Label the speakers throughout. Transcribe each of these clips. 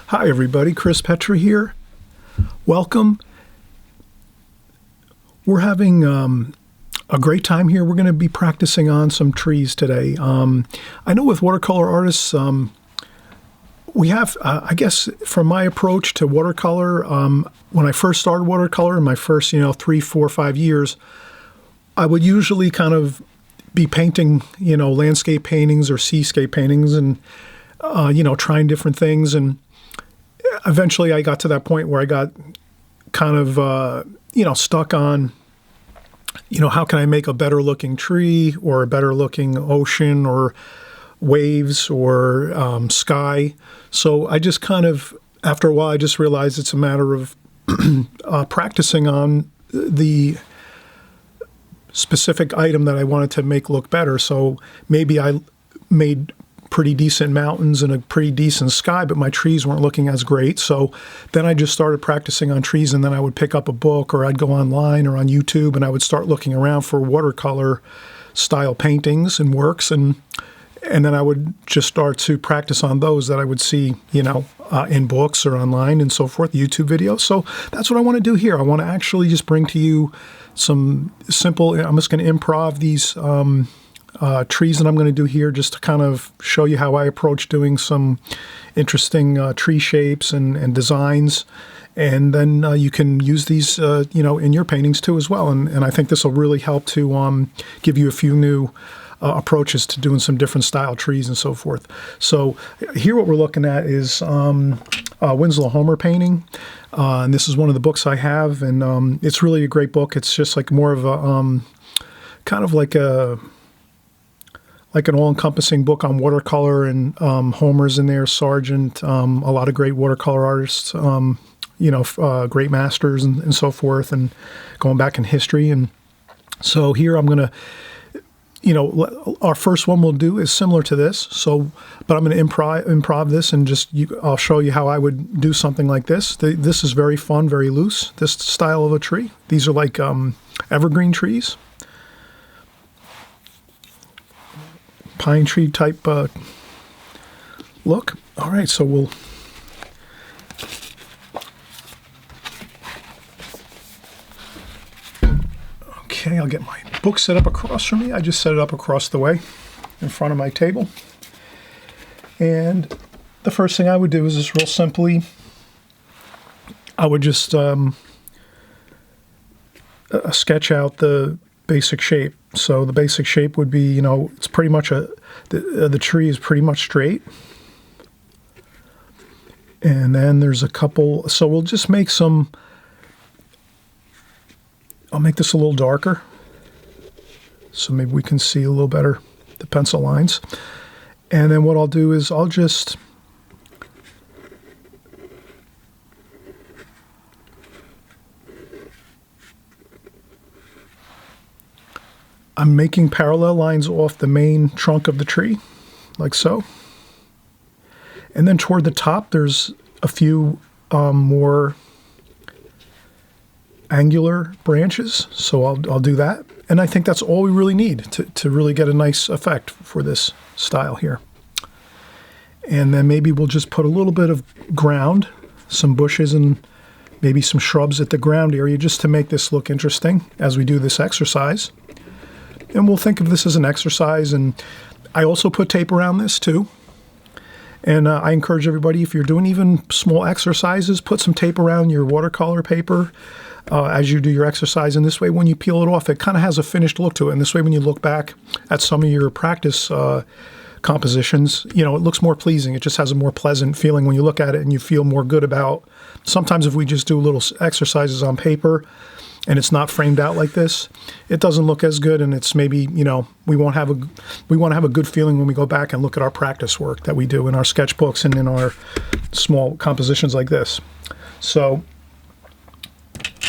Speaker 1: Hi everybody, Chris Petri here. Welcome. We're having a great time here. We're going to be practicing on some trees today. I know with watercolor artists, we have, I guess, from my approach to watercolor, when I first started watercolor in my first, 3, 4, 5 years, I would usually kind of be painting, landscape paintings or seascape paintings and, trying different things. And eventually I got to that point where I got kind of, stuck on, how can I make a better looking tree or a better looking ocean or waves or sky. So I just kind of, after a while, I just realized it's a matter of practicing on the specific item that I wanted to make look better. So maybe I made pretty decent mountains and a pretty decent sky, but my trees weren't looking as great. So then I just started practicing on trees, and then I would pick up a book or I'd go online or on YouTube and I would start looking around for watercolor style paintings and works, and then I would just start to practice on those that I would see, in books or online and so forth, YouTube videos. So that's what I want to do here. I want to actually just bring to you some simple, I'm just going to improv these trees that I'm going to do here just to kind of show you how I approach doing some interesting tree shapes and designs. And then you can use these, in your paintings too as well. And I think this will really help to give you a few new approaches to doing some different style trees and so forth. So here what we're looking at is Winslow Homer painting. And this is one of the books I have. And it's really a great book. It's just like more of a kind of like an all-encompassing book on watercolor, and Homer's in there, Sargent, a lot of great watercolor artists, great masters and so forth, and going back in history. And so here I'm going to, our first one we'll do is similar to this. So, but I'm going to improv this and I'll show you how I would do something like this. This is very fun, very loose, this style of a tree. These are like evergreen trees. Pine tree type look. All right, so we'll I'll get my book set up across from me. I just set it up across the way in front of my table. And the first thing I would do is just real simply, I would just sketch out the basic shape. So the basic shape would be, it's pretty much the tree is pretty much straight. And then there's a couple, so we'll just make I'll make this a little darker, so maybe we can see a little better the pencil lines. And then what I'll do is I'm making parallel lines off the main trunk of the tree, like so. And then toward the top, there's a few more angular branches, so I'll do that. And I think that's all we really need to really get a nice effect for this style here. And then maybe we'll just put a little bit of ground, some bushes and maybe some shrubs at the ground area just to make this look interesting as we do this exercise. And we'll think of this as an exercise. And I also put tape around this too. And I encourage everybody, if you're doing even small exercises, put some tape around your watercolor paper as you do your exercise. And this way, when you peel it off, it kind of has a finished look to it. And this way, when you look back at some of your practice compositions, it looks more pleasing. It just has a more pleasant feeling when you look at it, and you feel more good about. Sometimes if we just do little exercises on paper and it's not framed out like this, it doesn't look as good, and it's maybe, we want to have a good feeling when we go back and look at our practice work that we do in our sketchbooks and in our small compositions like this. So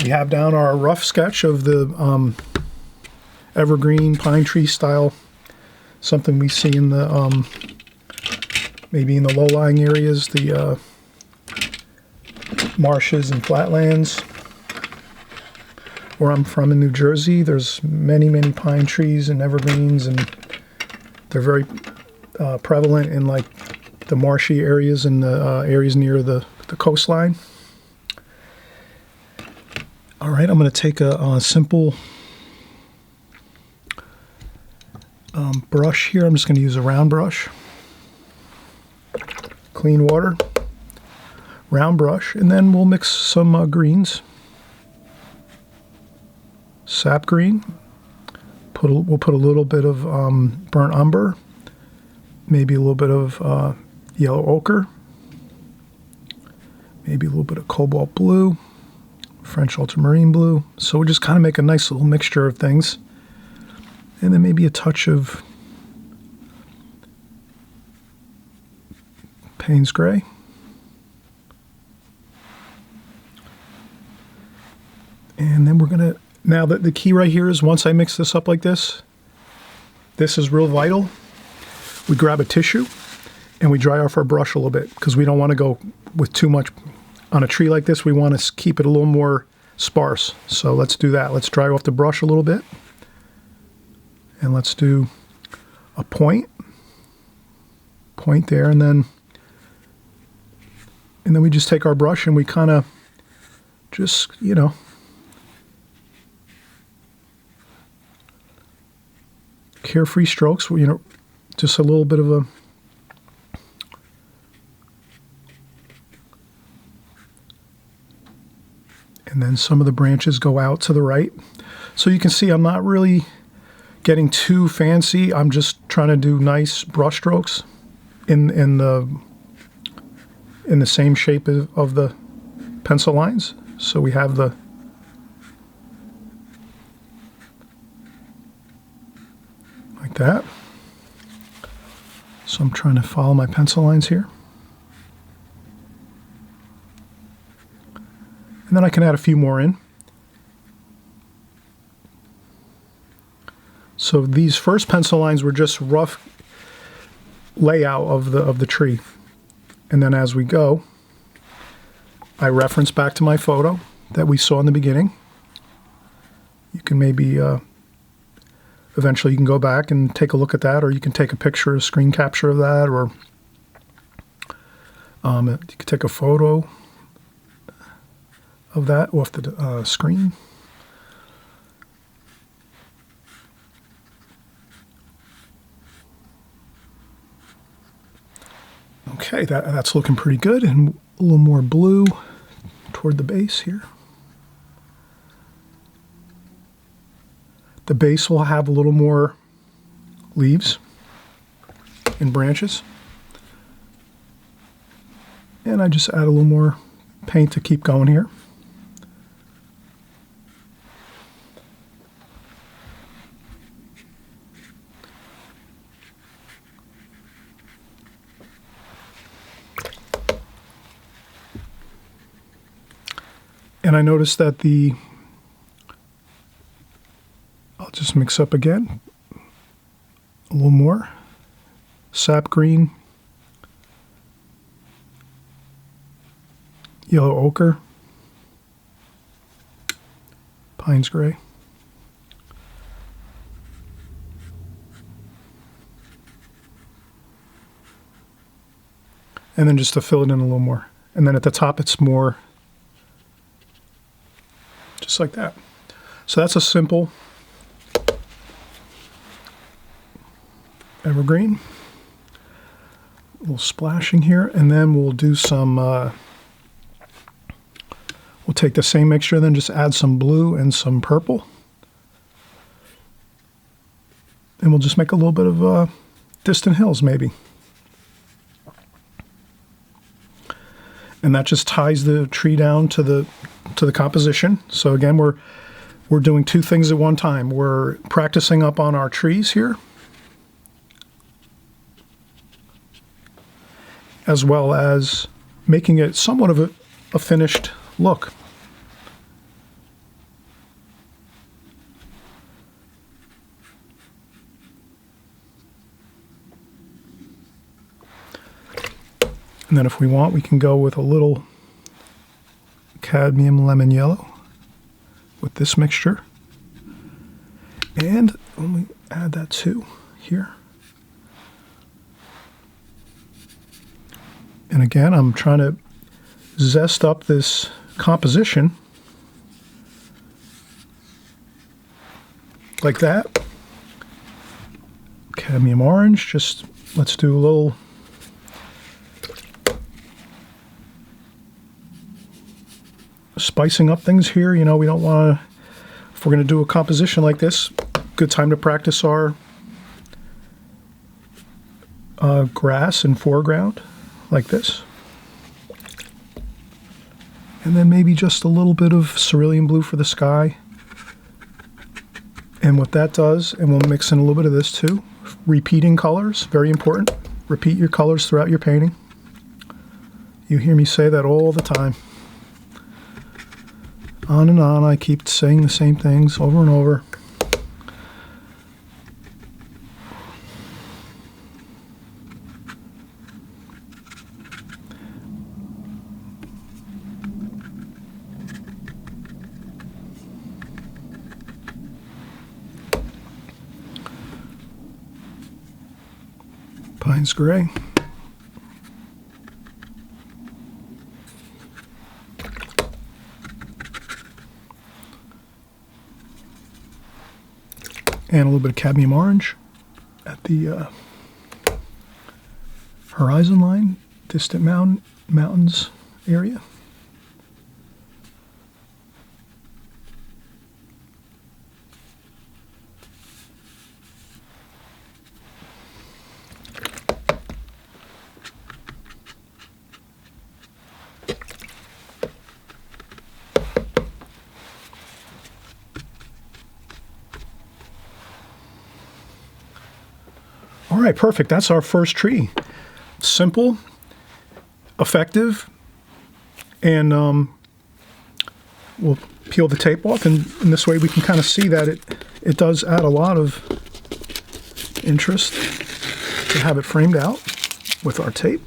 Speaker 1: we have down our rough sketch of the evergreen pine tree style, something we see in the maybe in the low-lying areas, the marshes and flatlands. Where I'm from in New Jersey, there's many, many pine trees and evergreens, and they're very prevalent in like the marshy areas and the areas near the coastline. All right, I'm going to take a simple brush here. I'm just going to use a round brush. Clean water, round brush, and then we'll mix some greens. Sap green. We'll put a little bit of burnt umber, maybe a little bit of yellow ochre, maybe a little bit of cobalt blue, French ultramarine blue. So we'll just kind of make a nice little mixture of things. And then maybe a touch of Payne's Gray. And then we're going to, now the key right here is once I mix this up like this is real vital. We grab a tissue and we dry off our brush a little bit because we don't want to go with too much. On a tree like this, we want to keep it a little more sparse. So let's do that. Let's dry off the brush a little bit. And let's do a point there, and then we just take our brush and we kind of just, you know, carefree strokes, you know, just a little bit of a and then some of the branches go out to the right. So you can see I'm not really getting too fancy. I'm just trying to do nice brush strokes in the same shape of the pencil lines. So we have the like that. So I'm trying to follow my pencil lines here. And then I can add a few more in. So these first pencil lines were just rough layout of the tree. And then as we go, I reference back to my photo that we saw in the beginning. You can maybe, eventually you can go back and take a look at that, or you can take a picture, a screen capture of that, or you can take a photo of that off the screen. Okay, that's looking pretty good, and a little more blue toward the base here. The base will have a little more leaves and branches. And I just add a little more paint to keep going here. And I noticed that I'll just mix up again, a little more, sap green, yellow ochre, Payne's Gray. And then just to fill it in a little more. And then at the top it's more just like that. So that's a simple evergreen. A little splashing here, and then we'll do some, we'll take the same mixture and then just add some blue and some purple. And we'll just make a little bit of distant hills maybe. And that just ties the tree down to the composition. So again, we're doing two things at one time. We're practicing up on our trees here, as well as making it somewhat of a finished look. And then if we want, we can go with a little cadmium lemon yellow with this mixture. And let me add that too here. And again, I'm trying to zest up this composition like that. Cadmium orange, just let's do a little spicing up things here. You know, we don't want to, if we're going to do a composition like this, good time to practice our grass and foreground like this. And then maybe just a little bit of cerulean blue for the sky. And what that does, and we'll mix in a little bit of this too, repeating colors, very important. Repeat your colors throughout your painting. You hear me say that all the time. On and on, I keep saying the same things over and over. Pines gray. And a little bit of cadmium orange at the horizon line, distant mountains area. All right, perfect. That's our first tree. Simple, effective, and we'll peel the tape off, and in this way we can kind of see that it does add a lot of interest to have it framed out with our tape.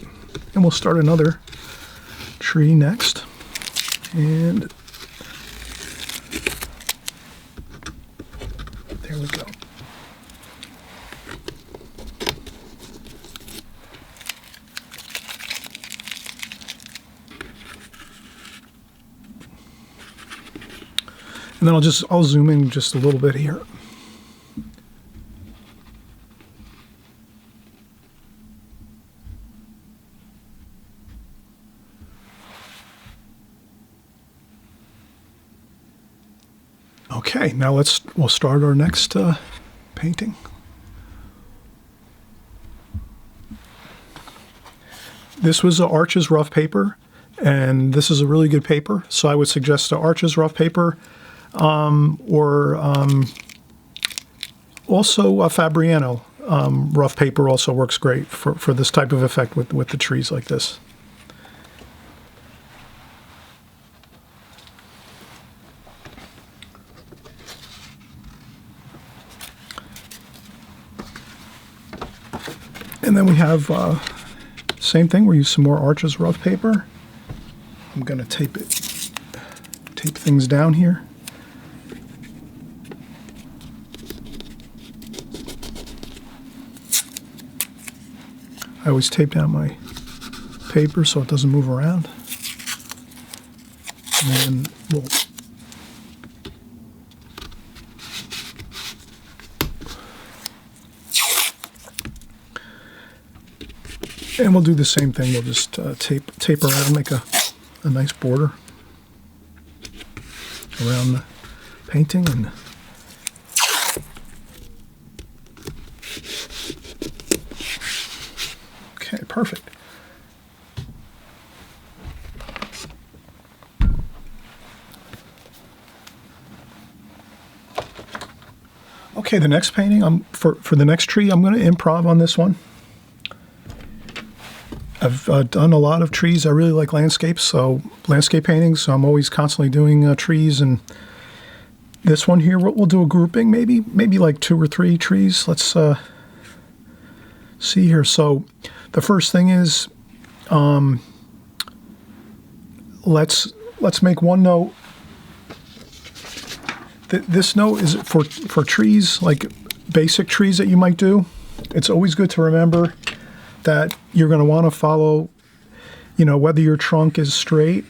Speaker 1: And we'll start another tree next. And there we go. And then I'll zoom in just a little bit here. Okay, now we'll start our next painting. This was Arches rough paper, and this is a really good paper, so I would suggest the Arches rough paper. Or also a Fabriano rough paper also works great for this type of effect with the trees like this. And then we have same thing. We use some more Arches rough paper. I'm going to tape things down here. I always tape down my paper so it doesn't move around. And then we'll do the same thing. We'll just tape around, make a nice border around the painting. And okay, perfect. Okay, the next painting, for the next tree, I'm going to improv on this one. I've done a lot of trees. I really like landscapes, so landscape paintings, so I'm always constantly doing trees. And this one here, we'll do a grouping, maybe like 2 or 3 trees. Let's see here. So the first thing is, let's make one note. This note is for trees, like basic trees that you might do. It's always good to remember that you're going to want to follow you know, whether your trunk is straight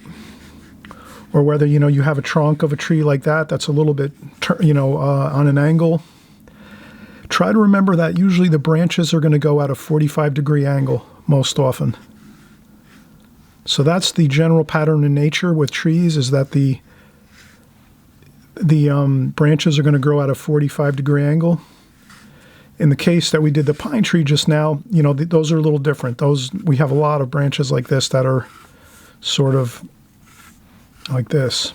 Speaker 1: or whether, you know, you have a trunk of a tree like that that's a little bit, you know, on an angle. Try to remember that usually the branches are going to go at a 45-degree angle most often. So that's the general pattern in nature with trees, is that the branches are going to grow at a 45-degree angle. In the case that we did the pine tree just now, you know, those are a little different. Those, we have a lot of branches like this that are sort of like this.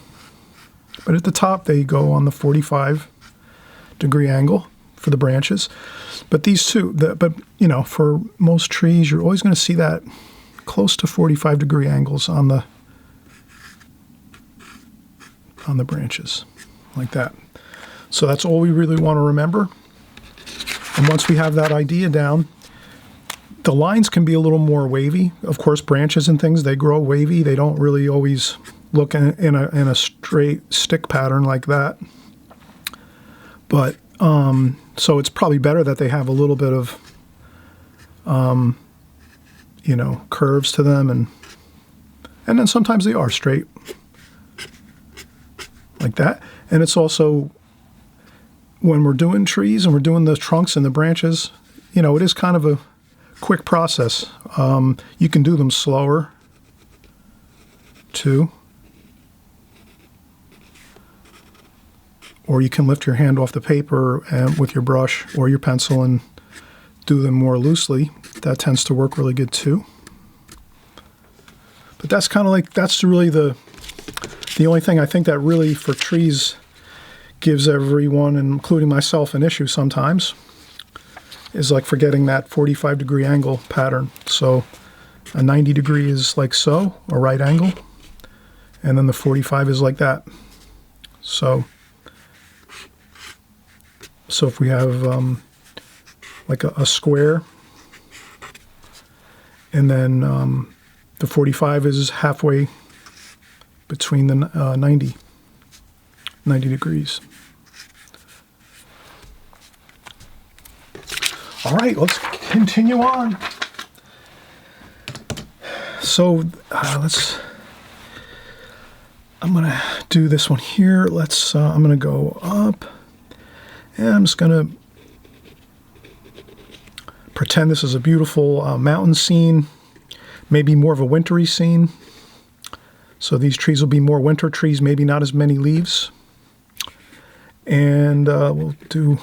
Speaker 1: But at the top, they go on the 45-degree angle for the branches. But these two, but you know, for most trees, you're always going to see that close to 45-degree angles on the branches, like that. So that's all we really want to remember. And once we have that idea down, the lines can be a little more wavy. Of course, branches and things, they grow wavy. They don't really always look in a straight stick pattern like that. But so it's probably better that they have a little bit of you know, curves to them, and then sometimes they are straight like that. And it's also, when we're doing trees and we're doing the trunks and the branches, you know, it is kind of a quick process. You can do them slower too, or you can lift your hand off the paper and with your brush or your pencil and do them more loosely. That tends to work really good too. But that's kind of like, that's really the only thing I think that really for trees gives everyone, including myself, an issue sometimes, is like forgetting that 45-degree angle pattern. So a 90 degree is like so, a right angle, and then the 45 is like that. So if we have like a square, and then the 45 is halfway between the 90 degrees. All right, let's continue on. So I'm gonna do this one here. I'm gonna go up, and I'm just gonna pretend this is a beautiful mountain scene, maybe more of a wintry scene. So these trees will be more winter trees, maybe not as many leaves. And we'll do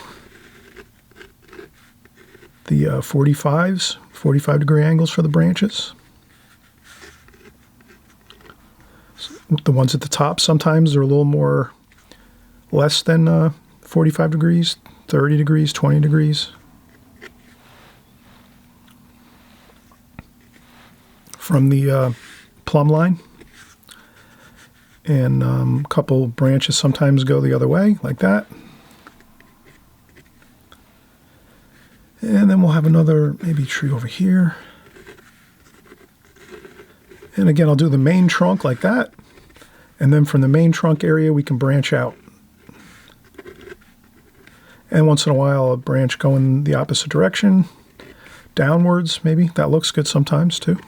Speaker 1: the 45-degree angles for the branches. So the ones at the top, sometimes they're a little more, less than 45 degrees, 30 degrees, 20 degrees. From the plumb line. And a couple branches sometimes go the other way, like that. And then we'll have another maybe tree over here. And again, I'll do the main trunk like that. And then from the main trunk area, we can branch out. And once in a while, a branch going the opposite direction, downwards maybe. That looks good sometimes too.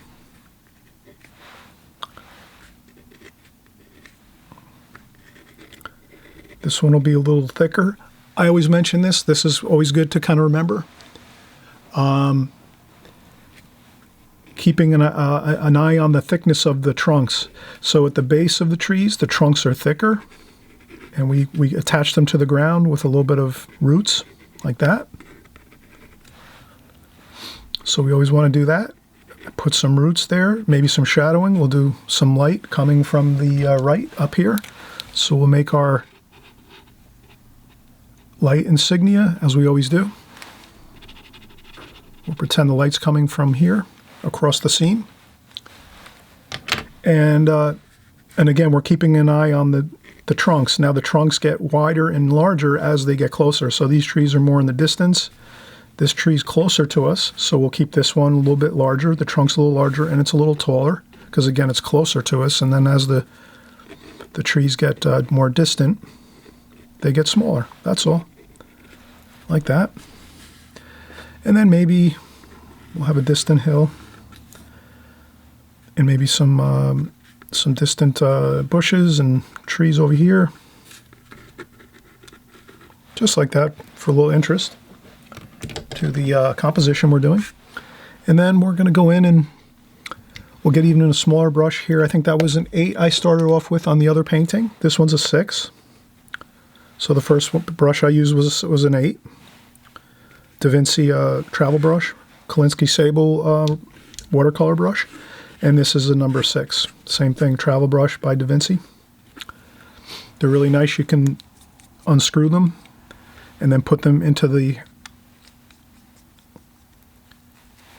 Speaker 1: This one will be a little thicker. I always mention this. This is always good to kind of remember. Keeping an eye on the thickness of the trunks. So at the base of the trees, the trunks are thicker, and we attach them to the ground with a little bit of roots, like that. So we always want to do that. Put some roots there, maybe some shadowing. We'll do some light coming from the right up here. So we'll make our light insignia, as we always do. We'll pretend the light's coming from here across the seam. And again, we're keeping an eye on the trunks. Now the trunks get wider and larger as they get closer. So these trees are more in the distance. This tree's closer to us, so we'll keep this one a little bit larger. The trunk's a little larger, and it's a little taller, because again, it's closer to us. And then as the trees get more distant, they get smaller. That's all. Like that. And then maybe we'll have a distant hill. and maybe some distant bushes and trees over here. Just like that, for a little interest to the composition we're doing. And then we're going to go in and we'll get even in a smaller brush here. I think that was an 8 I started off with on the other painting. This one's a 6. So the first brush I used was an 8. Da Vinci travel brush, Kolinsky Sable watercolor brush. And this is a number 6. Same thing, travel brush by Da Vinci. They're really nice. You can unscrew them and then put them into the...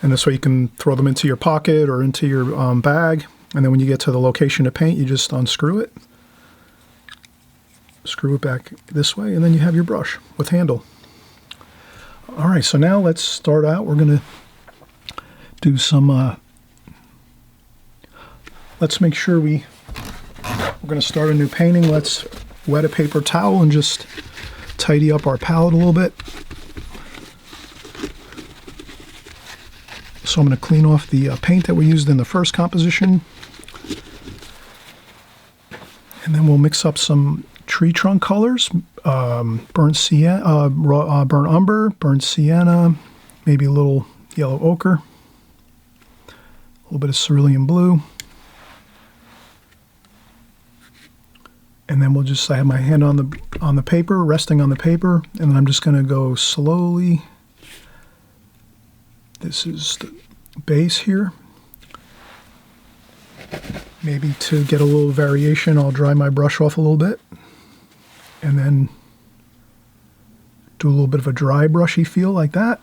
Speaker 1: And this way you can throw them into your pocket or into your bag. And then when you get to the location to paint, you just unscrew it. Screw it back this way, and then you have your brush with handle. All right, so now let's start out. We're going to do some... let's make sure we're going to start a new painting. Let's wet a paper towel and just tidy up our palette a little bit. So I'm going to clean off the paint that we used in the first composition. And then we'll mix up some tree trunk colors, burnt sienna, burnt umber, burnt sienna, maybe a little yellow ochre, a little bit of cerulean blue. And then we'll just, I have my hand on the paper, resting on the paper, and then I'm just going to go slowly. This is the base here. Maybe to get a little variation, I'll dry my brush off a little bit. And then do a little bit of a dry brushy feel like that.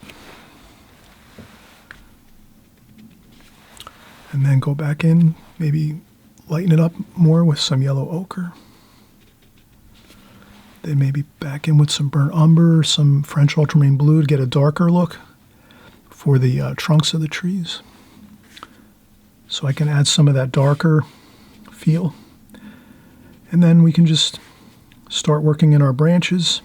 Speaker 1: And then go back in, maybe lighten it up more with some yellow ochre. Then maybe back in with some burnt umber, some French ultramarine blue to get a darker look for the trunks of the trees. So I can add some of that darker feel. And then we can just start working in our branches.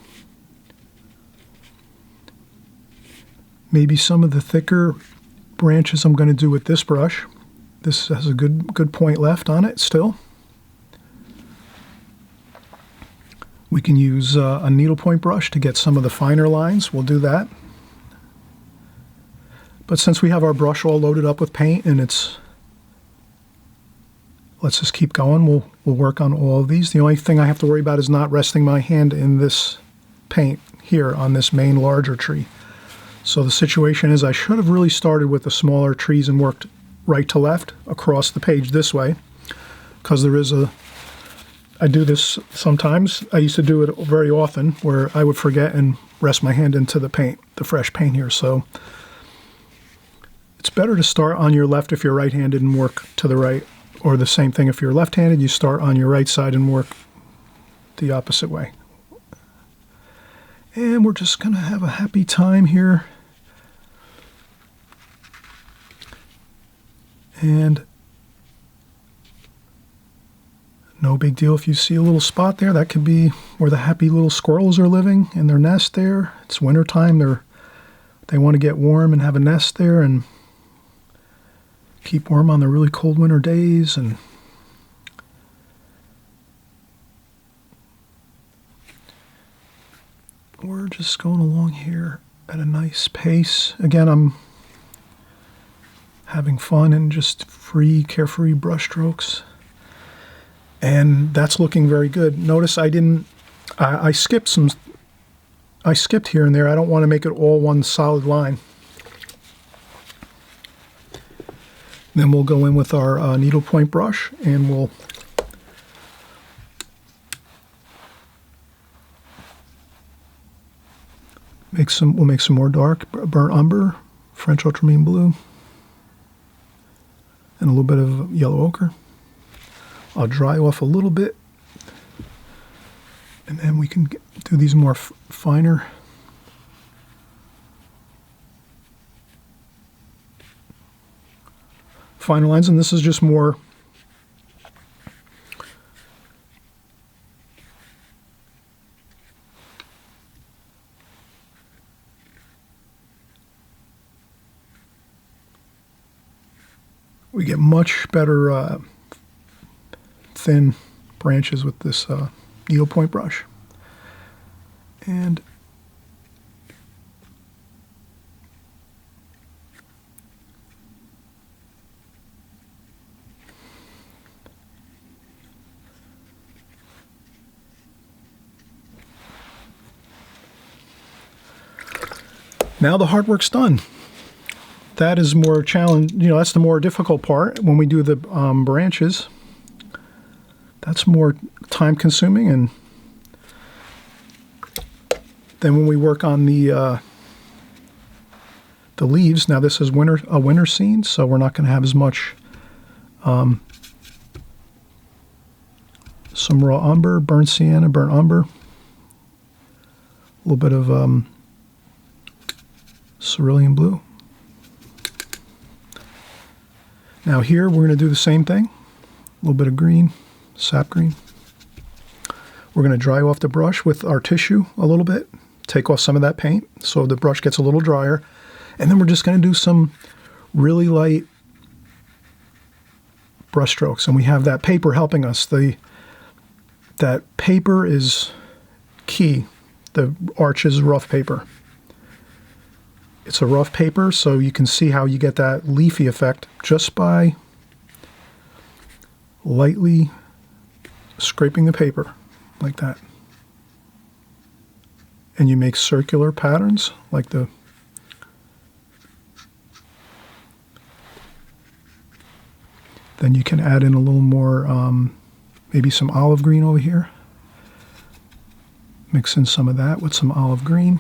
Speaker 1: Maybe some of the thicker branches I'm going to do with this brush. This has a good point left on it still. We can use a needlepoint brush to get some of the finer lines. We'll do that. But since we have our brush all loaded up with paint and let's just keep going. We'll work on all of these. The only thing I have to worry about is not resting my hand in this paint here on this main larger tree. So the situation is I should have really started with the smaller trees and worked right to left across the page this way, because I do this sometimes. I used to do it very often where I would forget and rest my hand into the paint, the fresh paint here. So it's better to start on your left if you're right-handed and work to the right, or the same thing if you're left-handed, you start on your right side and work the opposite way. And we're just going to have a happy time here. And no big deal if you see a little spot there. That could be where the happy little squirrels are living in their nest there. It's wintertime. They want to get warm and have a nest there and keep warm on the really cold winter days. And we're just going along here at a nice pace. Again, I'm having fun and just carefree brush strokes. And that's looking very good. Notice I skipped here and there. I don't want to make it all one solid line. Then we'll go in with our needlepoint brush and we'll make some more dark burnt umber, French ultramarine blue, and a little bit of yellow ochre. I'll dry off a little bit, and then we can do these more finer. Finer lines, and this is just more We get much better thin branches with this needlepoint brush. And now the hard work's done. That is more challenge, that's the more difficult part when we do the branches. That's more time consuming, and then when we work on the leaves, now this is a winter scene, so we're not going to have as much some raw umber, burnt sienna, burnt umber, a little bit of cerulean blue. Now here we're going to do the same thing, a little bit of green, sap green. We're going to dry off the brush with our tissue a little bit, take off some of that paint so the brush gets a little drier, and then we're just going to do some really light brush strokes, and we have that paper helping us. That paper is key. The Arch is rough paper. It's a rough paper, so you can see how you get that leafy effect just by lightly scraping the paper like that. And you make circular patterns like the then you can add in a little more maybe some olive green over here. Mix in some of that with some olive green.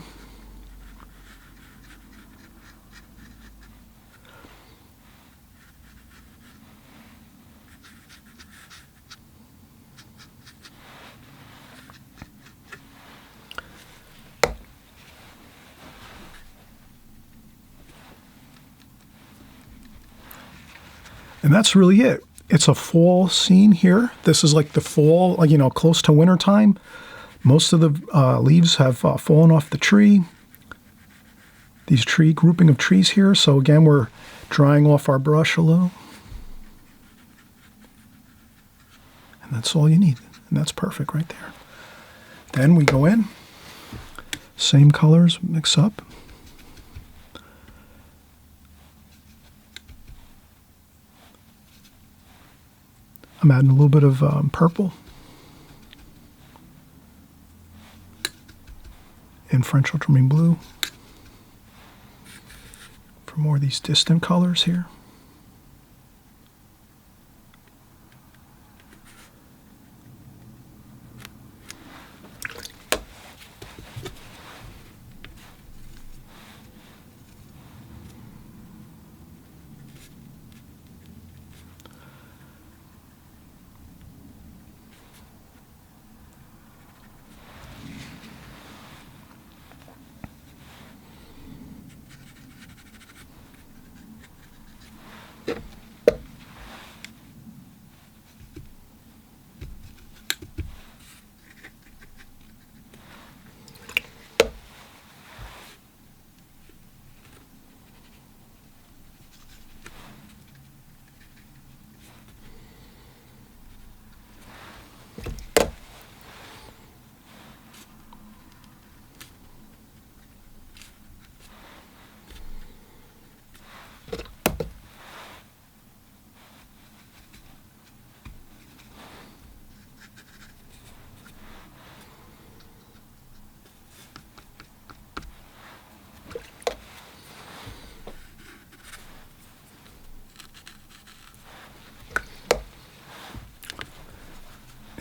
Speaker 1: And that's really it. It's a fall scene here. This is like the fall, close to winter time. Most of the leaves have fallen off the tree. These grouping of trees here. So again, we're drying off our brush a little. And that's all you need. And that's perfect right there. Then we go in. Same colors, mix up. I'm adding a little bit of purple and French ultramarine blue for more of these distant colors here.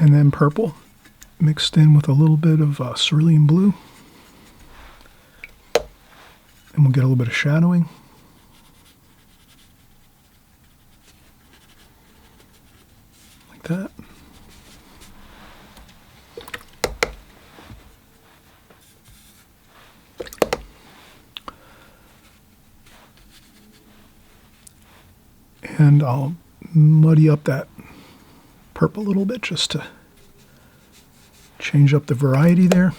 Speaker 1: And then purple mixed in with a little bit of cerulean blue. And we'll get a little bit of shadowing. Like that. And I'll muddy up that purple a little bit just to change up the variety there.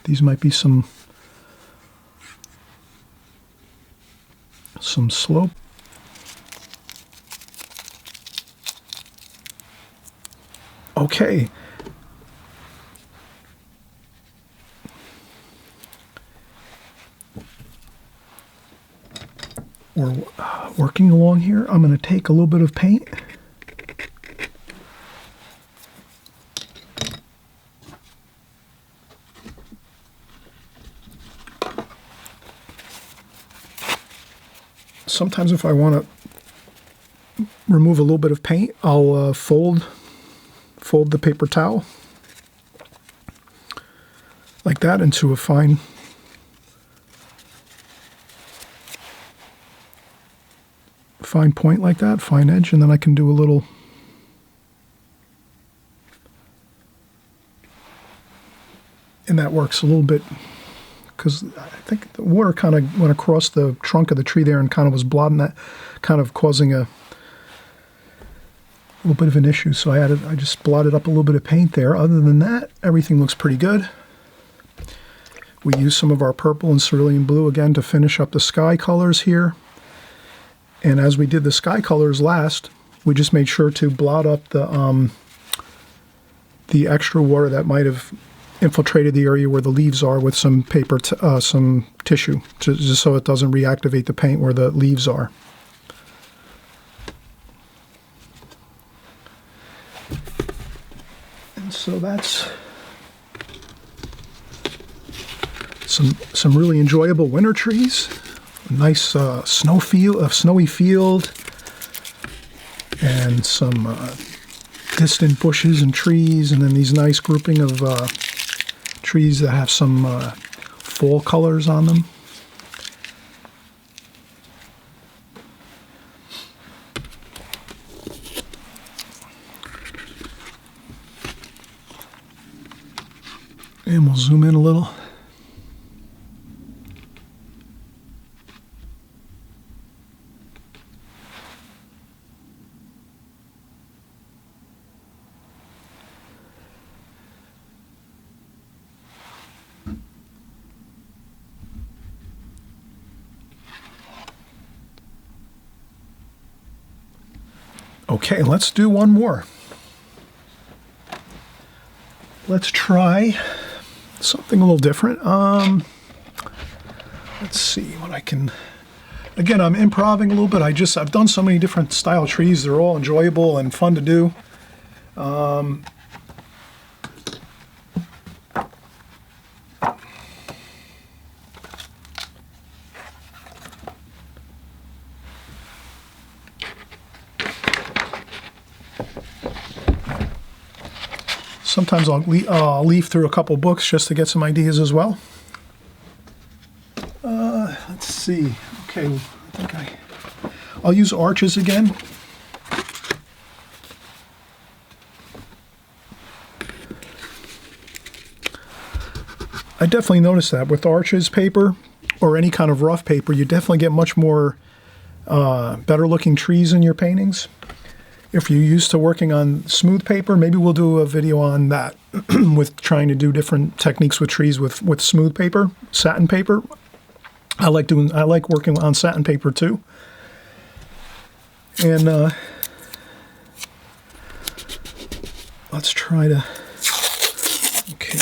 Speaker 1: These might be some slope. Okay. We're working along here. I'm going to take a little bit of paint. Sometimes if I want to remove a little bit of paint, I'll fold the paper towel like that into a fine point like that, fine edge, and then I can do a little and that works a little bit because I think the water kind of went across the trunk of the tree there and kind of was blotting that, kind of causing a little bit of an issue. So I just blotted up a little bit of paint there. Other than that, everything looks pretty good. We used some of our purple and cerulean blue again to finish up the sky colors here. And as we did the sky colors last, we just made sure to blot up the extra water that might have infiltrated the area where the leaves are with some paper, some tissue, just so it doesn't reactivate the paint where the leaves are. And so that's some really enjoyable winter trees. A nice snowy field, and some distant bushes and trees, and then these nice grouping of trees that have some fall colors on them. And we'll zoom in a little. Okay, let's do one more. Let's try something a little different. Let's see what I can. Again, I'm improvising a little bit. I've done so many different style trees. They're all enjoyable and fun to do. Sometimes I'll leaf through a couple books just to get some ideas as well. Let's see. Okay, I think I'll use arches again. I definitely noticed that with arches paper or any kind of rough paper, you definitely get much more better looking trees in your paintings. If you're used to working on smooth paper, maybe we'll do a video on that with trying to do different techniques with trees with smooth paper, satin paper. I like working on satin paper too. And let's try to, okay.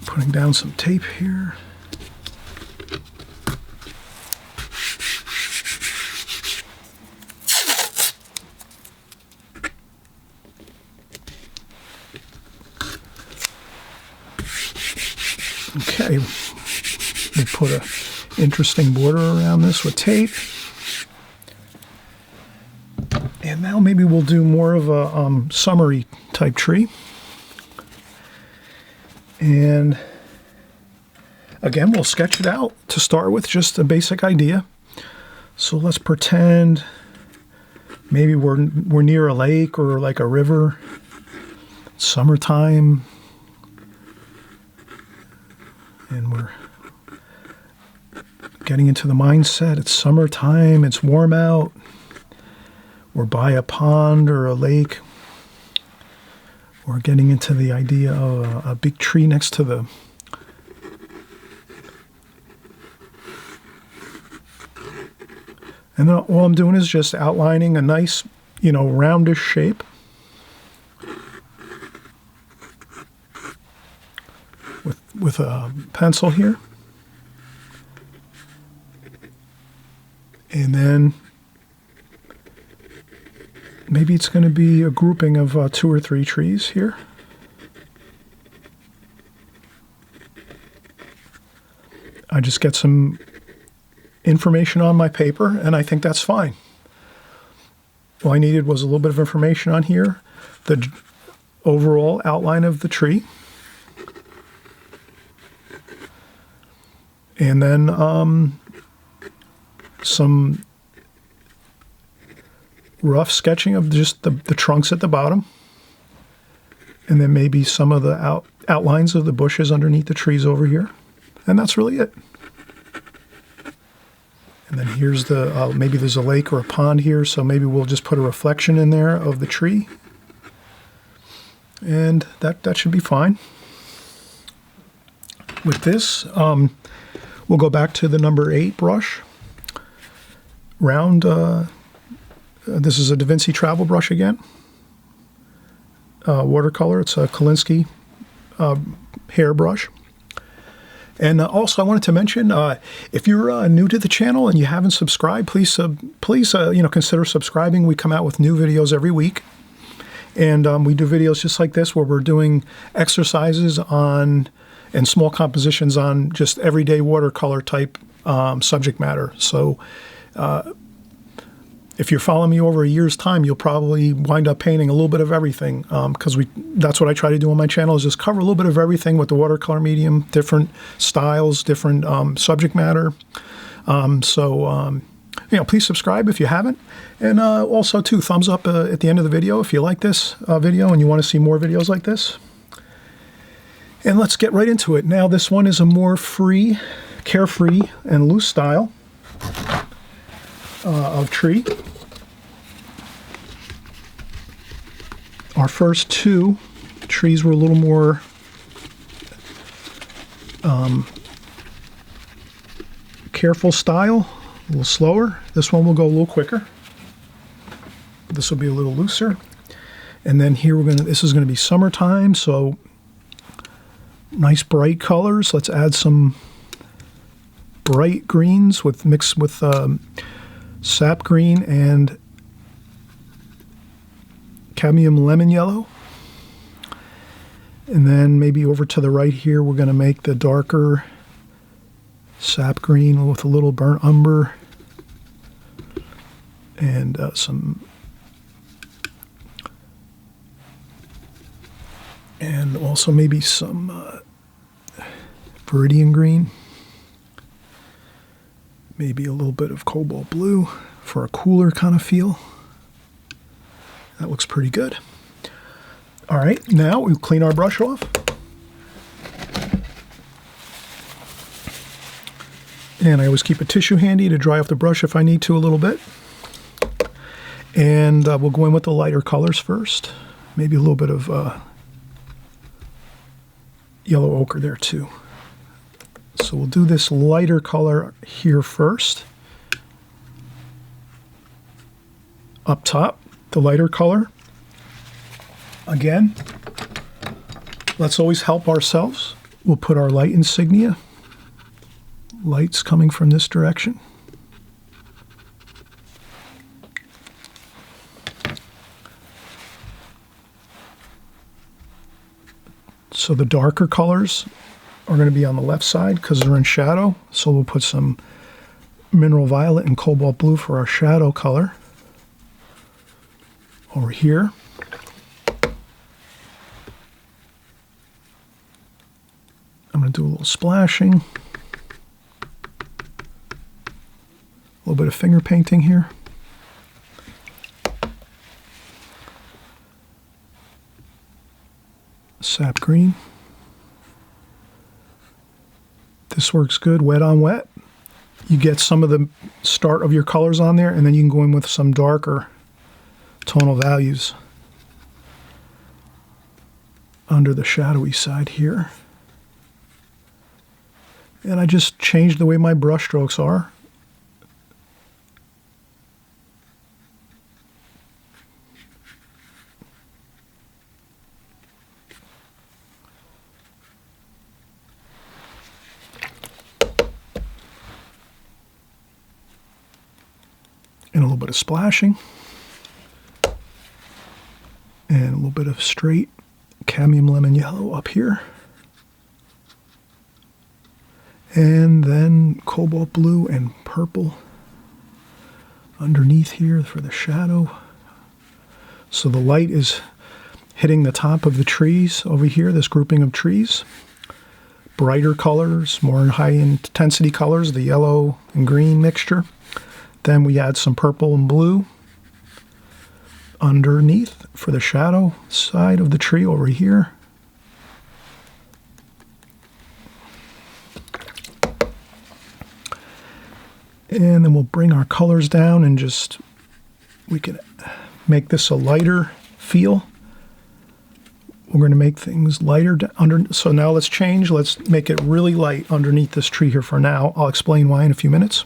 Speaker 1: Putting down some tape here. Okay, we put an interesting border around this with tape. And now maybe we'll do more of a summery type tree. And again, we'll sketch it out to start with, just a basic idea. So let's pretend maybe we're near a lake or like a river. Summertime. And we're getting into the mindset. It's summertime, it's warm out. We're by a pond or a lake. We're getting into the idea of a big tree next to the... And then all I'm doing is just outlining a nice, you know, roundish shape. With a pencil here. And then maybe it's going to be a grouping of 2 or 3 trees here. I just get some information on my paper, and I think that's fine. All I needed was a little bit of information on here, the overall outline of the tree, and then some rough sketching of just the trunks at the bottom, and then maybe some of the outlines of the bushes underneath the trees over here, and that's really it. And then here's the, maybe there's a lake or a pond here, so maybe we'll just put a reflection in there of the tree. And that should be fine. With this, we'll go back to the number 8 brush. Round, this is a Da Vinci travel brush again. Watercolor, it's a Kolinsky hairbrush. And also, I wanted to mention, if you're new to the channel and you haven't subscribed, please consider subscribing. We come out with new videos every week, and we do videos just like this where we're doing exercises on and small compositions on just everyday watercolor type subject matter. So, if you're following me over a year's time, you'll probably wind up painting a little bit of everything, because that's what I try to do on my channel, is just cover a little bit of everything with the watercolor medium, different styles, different subject matter. Please subscribe if you haven't. And also, too, thumbs up at the end of the video if you like this video and you want to see more videos like this. And let's get right into it. Now, this one is a more free, carefree, and loose style of tree. Our first 2 trees were a little more careful style, a little slower. This one will go a little quicker. This will be a little looser. And then here this is gonna be summertime, so nice bright colors. Let's add some bright greens mixed with sap green and cadmium lemon yellow. And then maybe over to the right here, we're going to make the darker sap green with a little burnt umber and and also maybe some viridian green. Maybe a little bit of cobalt blue for a cooler kind of feel. That looks pretty good. All right, now we'll clean our brush off. And I always keep a tissue handy to dry off the brush if I need to a little bit. And we'll go in with the lighter colors first. Maybe a little bit of yellow ochre there too. So we'll do this lighter color here first. Up top, the lighter color. Again, let's always help ourselves. We'll put our light insignia. Light's coming from this direction. So the darker colors are going to be on the left side because they're in shadow. So we'll put some mineral violet and cobalt blue for our shadow color over here. I'm going to do a little splashing, a little bit of finger painting here. Sap green. This works good, wet on wet. You get some of the start of your colors on there, and then you can go in with some darker tonal values. under the shadowy side here. And I just changed the way my brush strokes are. And a little bit of splashing. And a little bit of straight cadmium lemon yellow up here. And then cobalt blue and purple underneath here for the shadow. So the light is hitting the top of the trees over here, this grouping of trees. Brighter colors, more high intensity colors, the yellow and green mixture. Then we add some purple and blue underneath for the shadow side of the tree over here. And then we'll bring our colors down and just, we can make this a lighter feel. We're going to make things lighter under. So now let's change. Let's make it really light underneath this tree here for now. I'll explain why in a few minutes.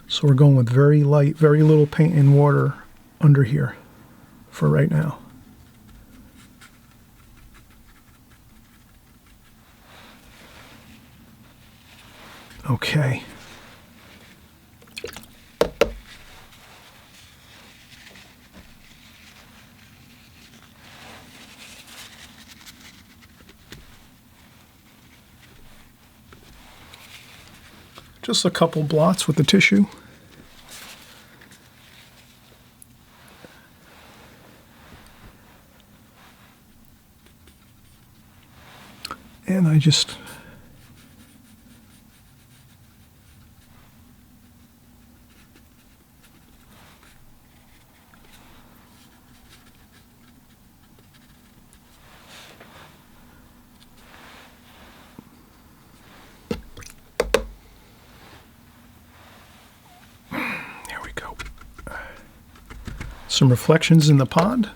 Speaker 1: So we're going with very light, very little paint and water under here for right now. Okay. Just a couple blots with the tissue. And I just some reflections in the pond.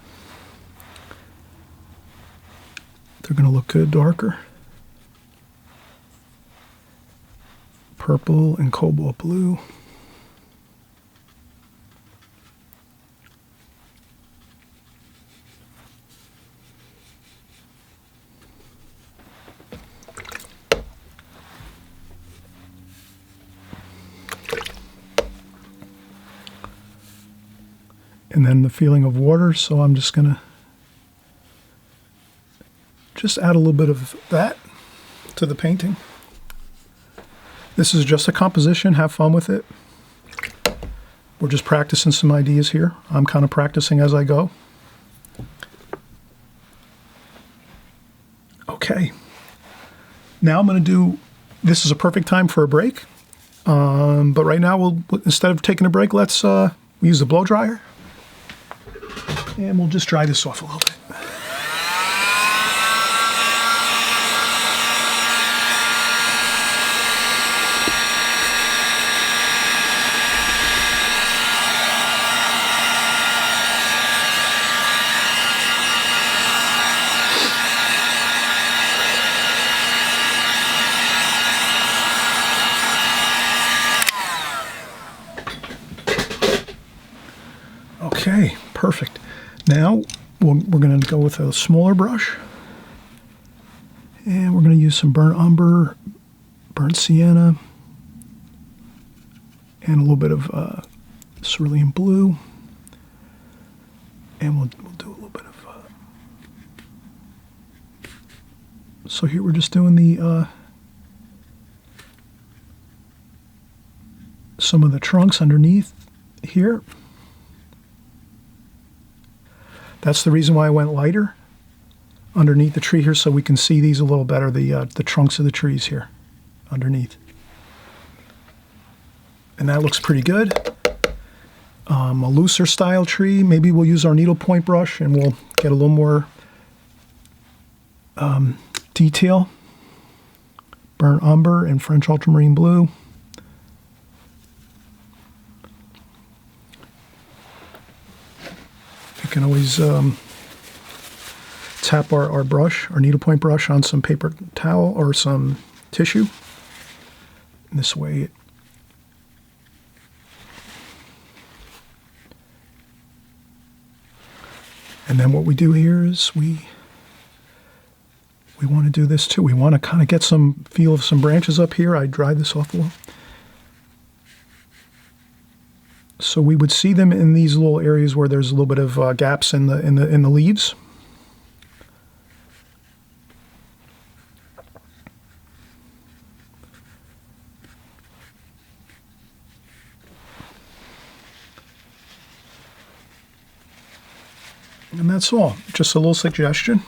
Speaker 1: They're going to look good darker. Purple and cobalt blue. And then the feeling of water, so I'm just going to just add a little bit of that to the painting. This is just a composition, have fun with it. We're just practicing some ideas here. I'm kind of practicing as I go. Okay. Now I'm going to do, this is a perfect time for a break. But right now, we'll instead of taking a break, let's use the blow dryer. And we'll just dry this off a little bit. Okay, perfect. Now we're going to go with a smaller brush, and we're going to use some burnt umber, burnt sienna, and a little bit of cerulean blue, and we'll do a little bit of. So here we're just doing the some of the trunks underneath here. That's the reason why I went lighter underneath the tree here, so we can see these a little better, the trunks of the trees here underneath. And that looks pretty good. A looser style tree, maybe we'll use our needlepoint brush and we'll get a little more detail. Burnt umber and French ultramarine blue. can always tap our brush, our needlepoint brush, on some paper towel or some tissue. And this way and then what we do here is we want to do this too. We want to kind of get some feel of some branches up here. I dried this off a little. So we would see them in these little areas where there's a little bit of gaps in the leaves. And that's all. Just a little suggestion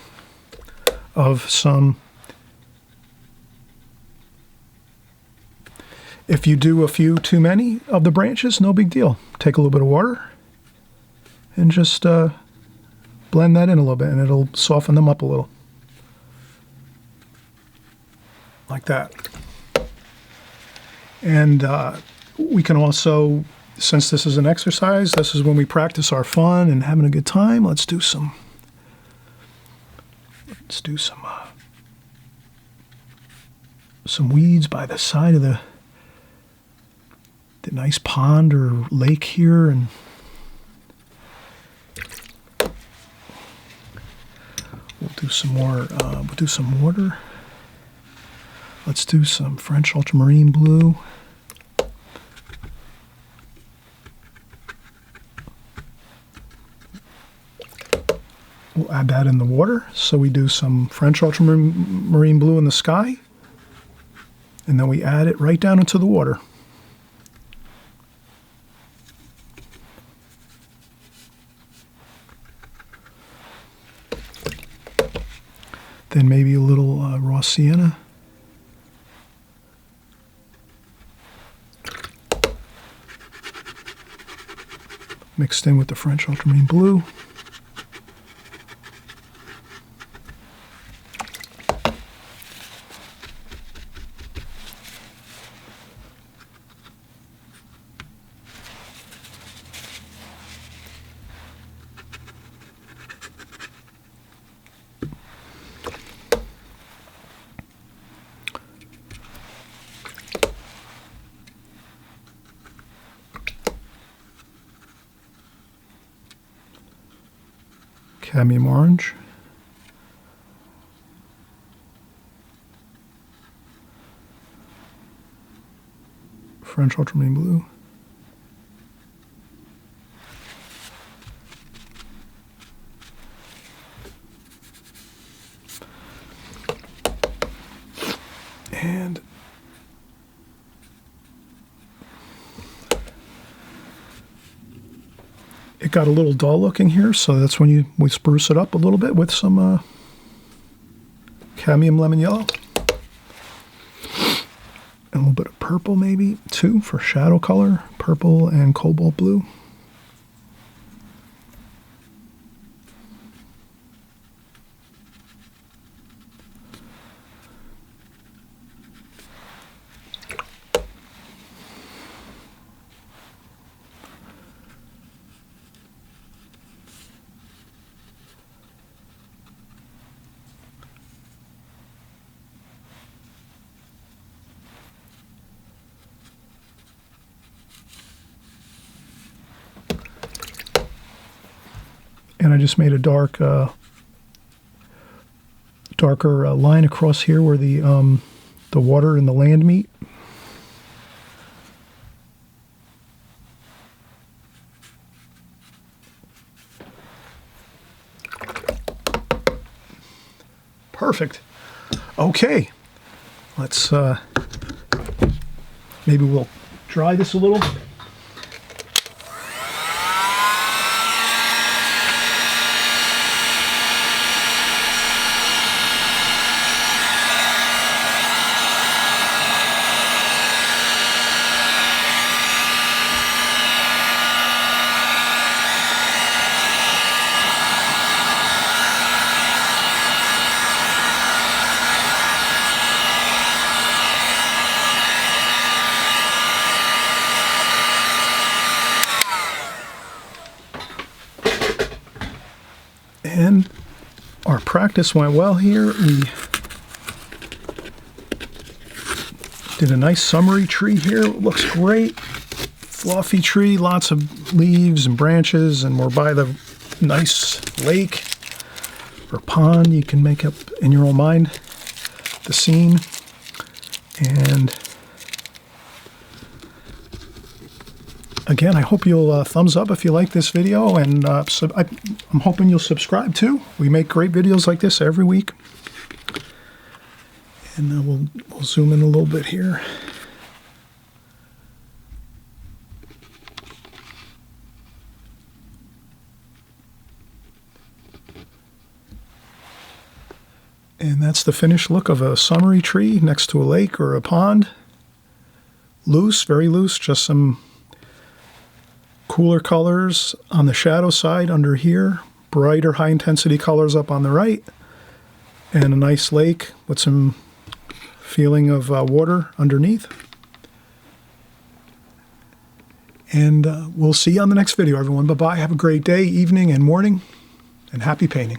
Speaker 1: of some. If you do a few too many of the branches, no big deal. Take a little bit of water and just blend that in a little bit, and it'll soften them up a little. Like that. And we can also, since this is an exercise, this is when we practice our fun and having a good time. Let's do some weeds by the side of the nice pond or lake here, and we'll do some more. We'll do some water. Let's do some French ultramarine blue. We'll add that in the water. So we do some French ultramarine blue in the sky, and then we add it right down into the water. Then maybe a little raw sienna. Mixed in with the French ultramarine blue. Cadmium orange. French ultramarine blue. And it got a little dull looking here, so that's when we spruce it up a little bit with some cadmium lemon yellow. And a little bit of purple maybe, too, for shadow color. Purple and cobalt blue. And I just made a darker line across here where the water and the land meet. Perfect. Okay, let's maybe we'll dry this a little. practice went well here. We did a nice summery tree here. It looks great. Fluffy tree, lots of leaves and branches, and we're by the nice lake or pond. You can make up in your own mind the scene. And again, I hope you'll thumbs up if you like this video, and I'm hoping you'll subscribe too. We make great videos like this every week. And we'll zoom in a little bit here. And that's the finished look of a summery tree next to a lake or a pond. Loose, very loose, just some cooler colors on the shadow side under here, brighter high-intensity colors up on the right, and a nice lake with some feeling of water underneath. And we'll see you on the next video, everyone. Bye-bye. Have a great day, evening, and morning, and happy painting.